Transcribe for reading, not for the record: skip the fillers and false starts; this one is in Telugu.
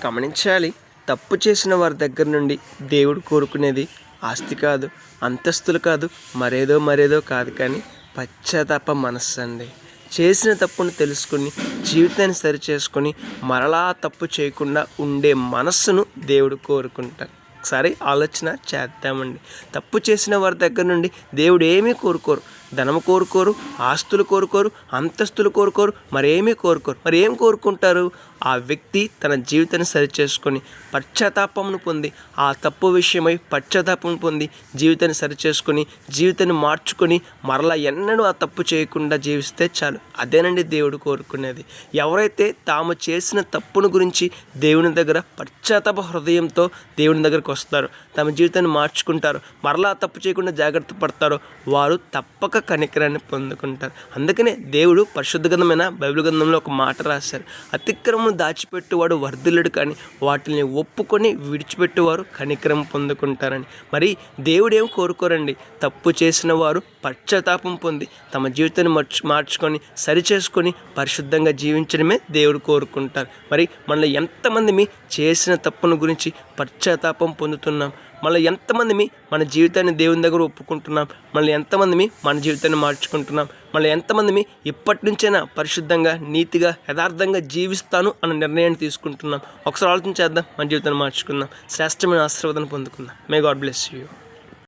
గమనించాలి. తప్పు చేసిన వారి దగ్గర నుండి దేవుడు కోరుకునేది ఆస్తి కాదు, అంతస్తులు కాదు, మరేదో కాదు, కానీ పశ్చాత్తాప మనస్సు అండి. చేసిన తప్పును తెలుసుకుని జీవితాన్ని సరిచేసుకొని మరలా తప్పు చేయకుండా ఉండే మనస్సును దేవుడు కోరుకుంటారు. ఒకసారి ఆలోచన చేద్దామండి. తప్పు చేసిన వారి దగ్గర నుండి దేవుడు ఏమీ కోరుకోరు. ధనము కోరుకోరు, ఆస్తులు కోరుకోరు, అంతస్తులు కోరుకోరు, మరేమీ కోరుకోరు. మరి ఏం కోరుకుంటారు? ఆ వ్యక్తి తన జీవితాన్ని సరిచేసుకొని పశ్చాత్తాపమును పొంది, ఆ తప్పు విషయమై పశ్చాత్తాపం పొంది జీవితాన్ని సరిచేసుకొని జీవితాన్ని మార్చుకొని మరలా ఎన్నడూ ఆ తప్పు చేయకుండా జీవిస్తే చాలు. అదేనండి దేవుడు కోరుకునేది. ఎవరైతే తాము చేసిన తప్పును గురించి దేవుని దగ్గర పశ్చాత్తాప హృదయంతో దేవుని దగ్గరకు వస్తారో, తమ జీవితాన్ని మార్చుకుంటారో, మరలా తప్పు చేయకుండా జాగ్రత్త పడతారో వారు తప్పక కనికరాన్ని పొందుకుంటారు. అందుకనే దేవుడు పరిశుద్ధ గ్రంథమైన బైబిల్ గ్రంథంలో ఒక మాట రాశారు. అతిక్రమం దాచిపెట్టువాడు వర్ధిల్లుడు, కానీ వాటిని ఒప్పుకొని విడిచిపెట్టేవారు కనికరం పొందుకుంటారని. మరి దేవుడు ఏం కోరుకోరండి. తప్పు చేసిన వారు పశ్చాత్తాపం పొంది తమ జీవితాన్ని మార్చుకొని సరిచేసుకొని పరిశుద్ధంగా జీవించడమే దేవుడు కోరుకుంటారు. మరి మనలో ఎంతమంది చేసిన తప్పును గురించి పశ్చాత్తాపం పొందుతున్నాం? మళ్ళీ ఎంతమంది మన జీవితాన్ని దేవుని దగ్గర ఒప్పుకుంటున్నాం? మళ్ళీ ఎంతమంది మన జీవితాన్ని మార్చుకుంటున్నాం? మళ్ళీ ఎంతమంది ఇప్పటి నుంచైనా పరిశుద్ధంగా, నీతిగా, యథార్థంగా జీవిస్తాను అన్న నిర్ణయాన్ని తీసుకుంటున్నాం? ఒకసారి ఆలోచన చేద్దాం, మన జీవితాన్ని మార్చుకుందాం, శ్రేష్టమైన ఆశీర్వాదాన్ని పొందుకుందాం. May God bless you.